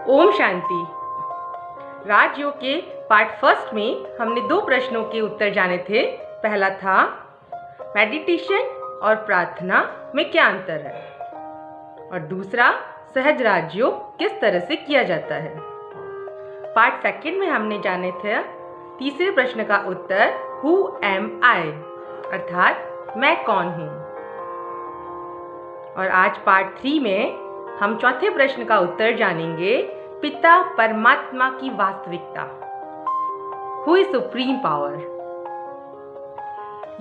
ओम शांति। राजयोग के part first में हमने 2 प्रश्नों के उत्तर जाने थे। पहला था मेडिटेशन और प्रार्थना में क्या अंतर है, और दूसरा सहज राजयोग किस तरह से किया जाता है। पार्ट सेकंड में हमने जाने थे तीसरे प्रश्न का उत्तर हु एम आई, अर्थात मैं कौन हूँ। और आज पार्ट 3 में हम चौथे प्रश्न का उत्तर जानेंगे, पिता परमात्मा की वास्तविकता, हु इज सुप्रीम पावर।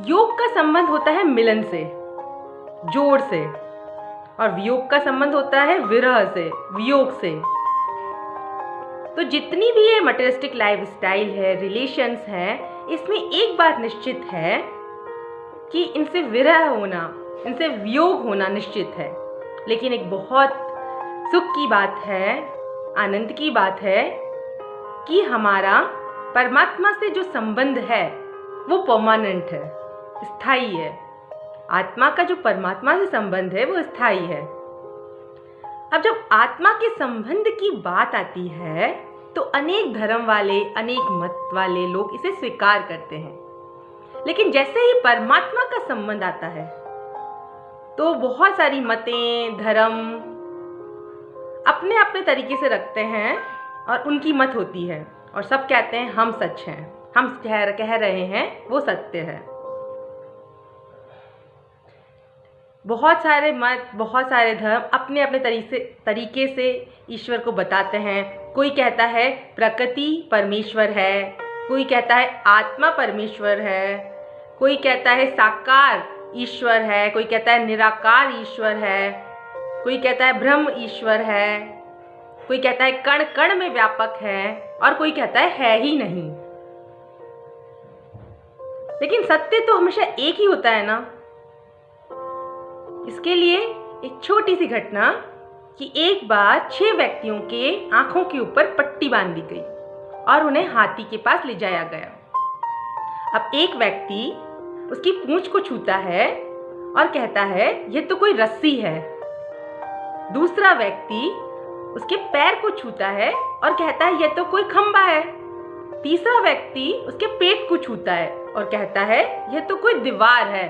योग का संबंध होता है मिलन से, जोड़ से, और वियोग का संबंध होता है विरह से, वियोग से। तो जितनी भी ये मटेरियलिस्टिक लाइफस्टाइल है, रिलेशंस हैं, इसमें एक बात निश्चित है कि इनसे विरह होना, इनसे वियोग होना निश्चित है। लेकिन एक बहुत सुख की बात है, आनंद की बात है कि हमारा परमात्मा से जो संबंध है वो परमानेंट है, स्थायी है। आत्मा का जो परमात्मा से संबंध है वो स्थायी है। अब जब आत्मा के संबंध की बात आती है तो अनेक धर्म वाले, अनेक मत वाले लोग इसे स्वीकार करते हैं। लेकिन जैसे ही परमात्मा का संबंध आता है तो बहुत सारी मतें, धर्म अपने अपने तरीके से रखते हैं और उनकी मत होती है, और सब कहते हैं हम सच हैं, हम कह रहे हैं वो सत्य है। बहुत सारे मत, बहुत सारे धर्म अपने अपने तरीके से ईश्वर को बताते हैं। कोई कहता है प्रकृति परमेश्वर है, कोई कहता है आत्मा परमेश्वर है, कोई कहता है साकार ईश्वर है, कोई कहता है निराकार ईश्वर है, कोई कहता है ब्रह्म ईश्वर है, कोई कहता है कण कण में व्यापक है, और कोई कहता है ही नहीं। लेकिन सत्य तो हमेशा एक ही होता है ना। इसके लिए एक छोटी सी घटना कि एक बार 6 व्यक्तियों के आंखों के ऊपर पट्टी बांध दी गई और उन्हें हाथी के पास ले जाया गया। अब एक व्यक्ति उसकी पूंछ को छूता है और कहता है ये तो कोई रस्सी है। दूसरा व्यक्ति उसके पैर को छूता है और कहता है ये तो कोई खंबा है। तीसरा व्यक्ति उसके पेट को छूता है और कहता है ये तो कोई दीवार है।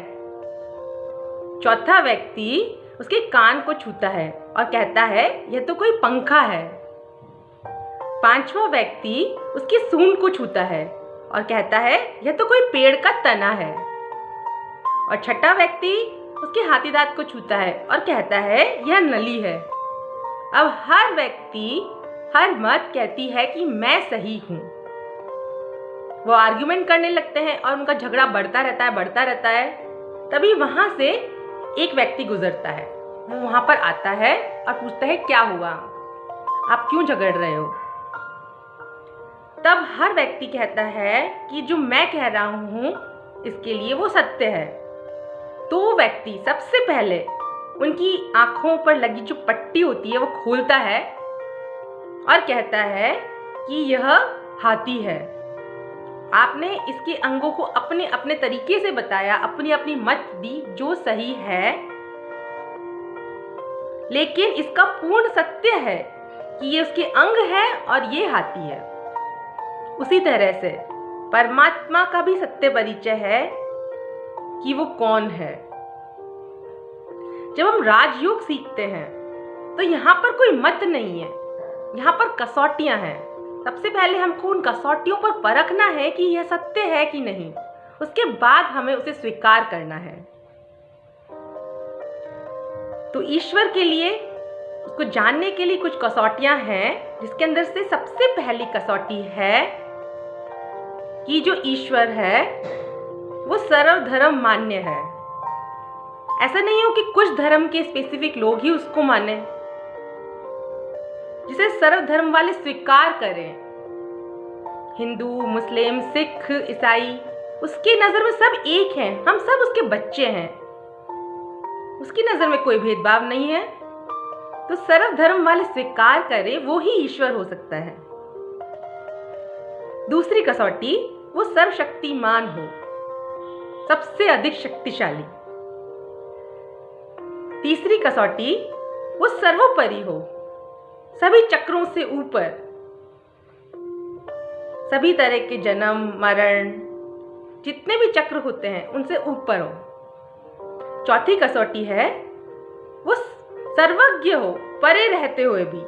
चौथा व्यक्ति उसके कान को छूता है और कहता है यह तो कोई पंखा है। पांचवा व्यक्ति उसकी सूंड को छूता है और कहता है यह तो कोई पेड़ का तना है। और छठा व्यक्ति उसके हाथी दांत को छूता है और कहता है यह नली है। अब हर व्यक्ति, हर मत कहती है कि मैं सही हूं। वो आर्ग्यूमेंट करने लगते हैं और उनका झगड़ा बढ़ता रहता है। तभी वहां से एक व्यक्ति गुजरता है। वो वहां पर आता है और पूछता है क्या हुआ, आप क्यों झगड़ रहे हो। तब हर व्यक्ति कहता है कि जो मैं कह रहा हूं इसके लिए वो सत्य है। तो वो व्यक्ति सबसे पहले उनकी आंखों पर लगी जो पट्टी होती है वो खोलता है और कहता है कि यह हाथी है। आपने इसके अंगों को अपने अपने तरीके से बताया, अपनी अपनी मत दी जो सही है, लेकिन इसका पूर्ण सत्य है कि ये उसके अंग है और ये हाथी है। उसी तरह से परमात्मा का भी सत्य परिचय है कि वो कौन है। जब हम राजयोग सीखते हैं तो यहाँ पर कोई मत नहीं है, यहाँ पर कसौटियां हैं। सबसे पहले हमको उन कसौटियों पर परखना है कि यह सत्य है कि नहीं, उसके बाद हमें उसे स्वीकार करना है। तो ईश्वर के लिए, उसको जानने के लिए कुछ कसौटियां हैं, जिसके अंदर से सबसे पहली कसौटी है कि जो ईश्वर है वो सर्वधर्म मान्य है। ऐसा नहीं हो कि कुछ धर्म के स्पेसिफिक लोग ही उसको माने, जिसे सर्वधर्म वाले स्वीकार करें। हिंदू, मुस्लिम, सिख, ईसाई, उसकी नजर में सब एक हैं, हम सब उसके बच्चे हैं, उसकी नजर में कोई भेदभाव नहीं है। तो सर्वधर्म वाले स्वीकार करें, वो ही ईश्वर हो सकता है। दूसरी कसौटी, वो सर्वशक्तिमान हो, सबसे अधिक शक्तिशाली। तीसरी कसौटी, वो सर्वोपरि हो, सभी चक्रों से ऊपर, सभी तरह के जन्म मरण जितने भी चक्र होते हैं उनसे ऊपर हो। चौथी कसौटी है वो सर्वज्ञ हो, परे रहते हुए भी,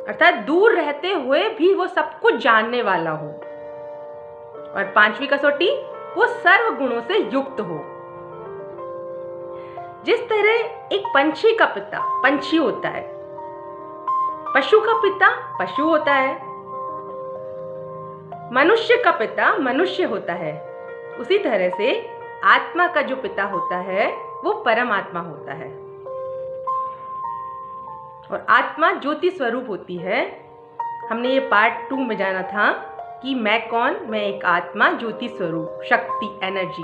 अर्थात दूर रहते हुए भी वो सब कुछ जानने वाला हो। और पांचवी कसौटी वो सर्व गुणों से युक्त हो। जिस तरह एक पंछी का पिता पंछी होता है, पशु का पिता पशु होता है, मनुष्य का पिता मनुष्य होता है, उसी तरह से आत्मा का जो पिता होता है वो परमात्मा होता है। और आत्मा ज्योति स्वरूप होती है। हमने ये पार्ट 2 में जाना था कि मैं कौन, मैं एक आत्मा ज्योति स्वरूप, शक्ति, एनर्जी।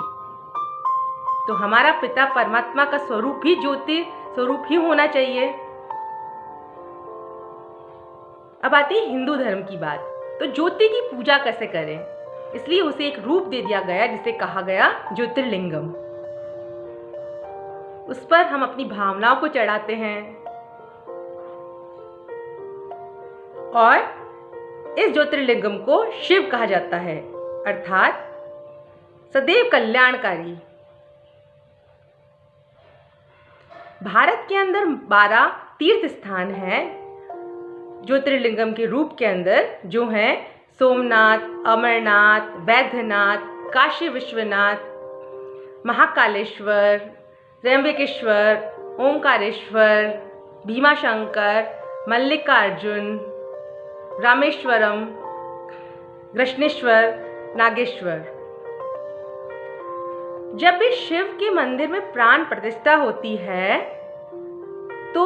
तो हमारा पिता परमात्मा का स्वरूप भी ज्योति स्वरूप ही होना चाहिए। अब आती है हिंदू धर्म की बात। तो ज्योति की पूजा कैसे करें, इसलिए उसे एक रूप दे दिया गया जिसे कहा गया ज्योतिर्लिंगम। उस पर हम अपनी भावनाओं को चढ़ाते हैं और इस ज्योतिर्लिंगम को शिव कहा जाता है, अर्थात सदैव कल्याणकारी। भारत के अंदर 12 तीर्थ स्थान हैं ज्योतिर्लिंगम के रूप के अंदर, जो हैं सोमनाथ, अमरनाथ, वैद्यनाथ, काशी विश्वनाथ, महाकालेश्वर, त्र्यंबकेश्वर, ओंकारेश्वर, भीमाशंकर, मल्लिकार्जुन, रामेश्वरम, कृष्णेश्वर, नागेश्वर। जब भी शिव के मंदिर में प्राण प्रतिष्ठा होती है तो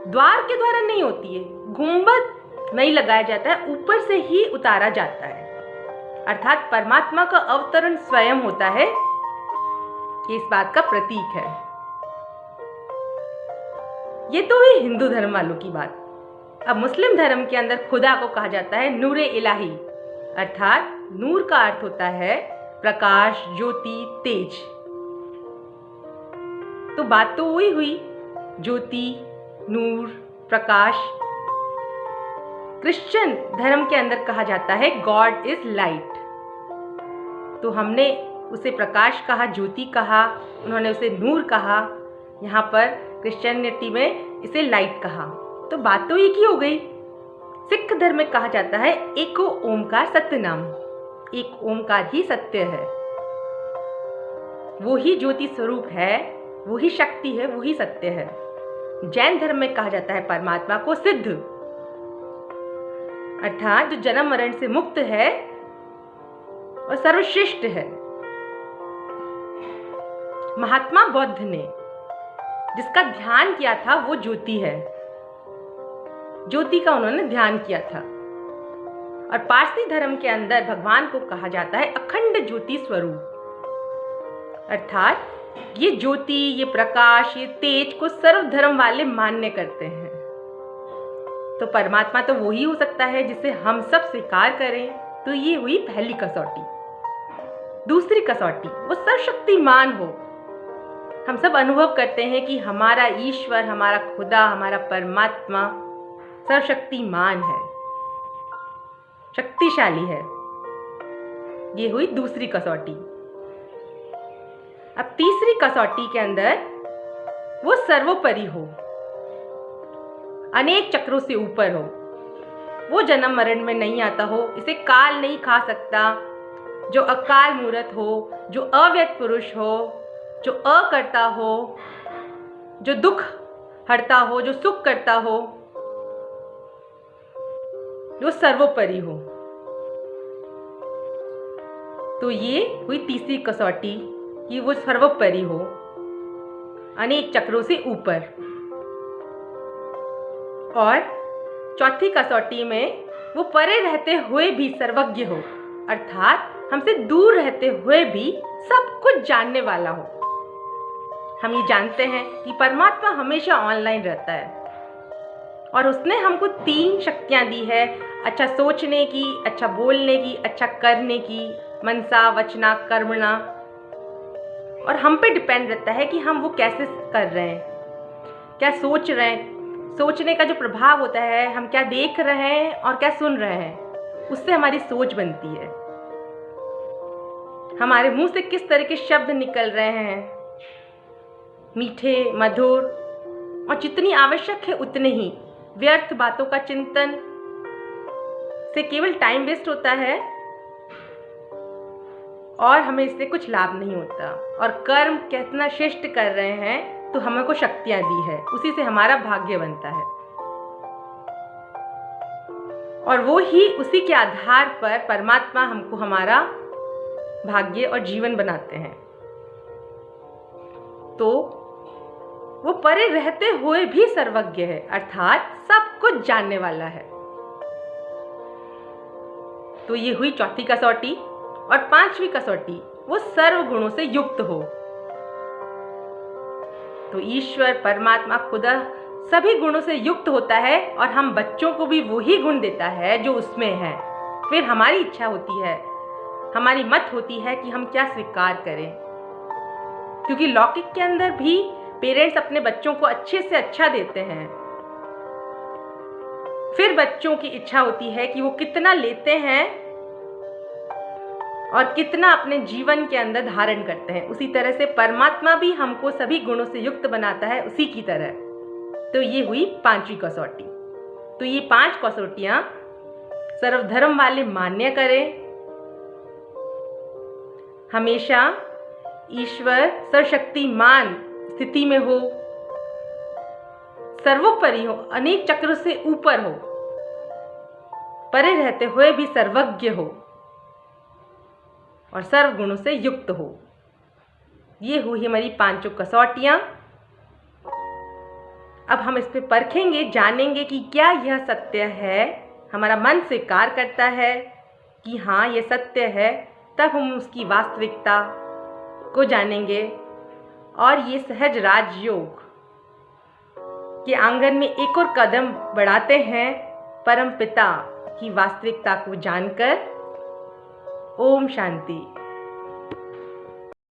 द्वार के द्वारा नहीं होती है, गुंबद नहीं लगाया जाता है, ऊपर से ही उतारा जाता है, अर्थात परमात्मा का अवतरण स्वयं होता है। ये इस बात का प्रतीक है। ये तो हुई हिंदू धर्म वालों की बात। अब मुस्लिम धर्म के अंदर खुदा को कहा जाता है नूरे इलाही, अर्थात नूर का अर्थ होता है प्रकाश, ज्योति, तेज। तो बात तो वही हुई, ज्योति, नूर, प्रकाश। क्रिश्चियन धर्म के अंदर कहा जाता है गॉड इज लाइट। तो हमने उसे प्रकाश कहा, ज्योति कहा, उन्होंने उसे नूर कहा, यहाँ पर क्रिश्चियनिटी में इसे लाइट कहा। तो बात तो एक ही हो गई। सिख धर्म में कहा जाता है एको ओमकार सत्य नाम, एक ओमकार ही सत्य है, वो ही ज्योति स्वरूप है, वो ही शक्ति है, वो ही सत्य है। जैन धर्म में कहा जाता है परमात्मा को सिद्ध, अर्थात जो जन्म मरण से मुक्त है और सर्वश्रेष्ठ है। महात्मा बुद्ध ने जिसका ध्यान किया था वो ज्योति है, ज्योति का उन्होंने ध्यान किया था। और पारसी धर्म के अंदर भगवान को कहा जाता है अखंड ज्योति स्वरूप, अर्थात ये ज्योति, ये प्रकाश, ये तेज को सर्व धर्म वाले मान्य करते हैं। तो परमात्मा तो वही हो सकता है जिसे हम सब स्वीकार करें। तो ये हुई पहली कसौटी। दूसरी कसौटी वो सर्वशक्तिमान हो। हम सब अनुभव करते हैं कि हमारा ईश्वर, हमारा खुदा, हमारा परमात्मा सर्वशक्तिमान है, शक्तिशाली है। ये हुई दूसरी कसौटी। अब तीसरी कसौटी के अंदर वो सर्वोपरि हो, अनेक चक्रों से ऊपर हो, वो जन्म मरण में नहीं आता हो, इसे काल नहीं खा सकता, जो अकाल मूर्त हो, जो अव्यक्त पुरुष हो, जो अकर्ता हो, जो दुख हरता हो, जो सुख करता हो, जो सर्वोपरि हो। तो ये हुई तीसरी कसौटी कि वो सर्वोपरि हो, अनेक चक्रों से ऊपर। और चौथी कसौटी में वो परे रहते हुए भी सर्वज्ञ हो, अर्थात हमसे दूर रहते हुए भी सब कुछ जानने वाला हो। हम ये जानते हैं कि परमात्मा हमेशा ऑनलाइन रहता है और उसने हमको 3 शक्तियाँ दी है, अच्छा सोचने की, अच्छा बोलने की, अच्छा करने की, मनसा वचना कर्मणा। और हम पे डिपेंड रहता है कि हम वो कैसे कर रहे हैं, क्या सोच रहे हैं, सोचने का जो प्रभाव होता है, हम क्या देख रहे हैं और क्या सुन रहे हैं, उससे हमारी सोच बनती है। हमारे मुंह से किस तरह के शब्द निकल रहे हैं, मीठे, मधुर, और जितनी आवश्यक है उतने ही। व्यर्थ बातों का चिंतन से केवल टाइम वेस्ट होता है और हमें इससे कुछ लाभ नहीं होता। और कर्म कितना श्रेष्ठ कर रहे हैं तो हमें को शक्तियां दी है, उसी से हमारा भाग्य बनता है और वो ही उसी के आधार पर परमात्मा हमको हमारा भाग्य और जीवन बनाते हैं। तो वो परे रहते हुए भी सर्वज्ञ है, अर्थात सब कुछ जानने वाला है। तो ये हुई चौथी कसौटी। और पांचवी कसौटी, वो सर्व गुणों से युक्त हो। तो ईश्वर परमात्मा खुदा सभी गुणों से युक्त होता है और हम बच्चों को भी वही गुण देता है जो उसमें है। फिर हमारी इच्छा होती है, हमारी मत होती है कि हम क्या स्वीकार करें, क्योंकि लौकिक के अंदर भी पेरेंट्स अपने बच्चों को अच्छे से अच्छा देते हैं। फिर बच्चों की इच्छा होती है कि वो कितना लेते हैं और कितना अपने जीवन के अंदर धारण करते हैं। उसी तरह से परमात्मा भी हमको सभी गुणों से युक्त बनाता है, उसी की तरह। तो ये हुई पांचवी कसौटी। तो ये 5 कसौटियां सर्वधर्म वाले मान्य करें, हमेशा ईश्वर सर्वशक्तिमान स्थिति में हो, सर्वोपरि हो, अनेक चक्रों से ऊपर हो, परे रहते हुए भी सर्वज्ञ हो और सर्व गुणों से युक्त हो। ये हुई हमारी 5 कसौटियां। अब हम इस पे परखेंगे, जानेंगे कि क्या यह सत्य है। हमारा मन स्वीकार करता है कि हाँ ये सत्य है, तब हम उसकी वास्तविकता को जानेंगे और ये सहज राजयोग के आंगन में एक और कदम बढ़ाते हैं परमपिता की वास्तविकता को जानकर। ओम शांति।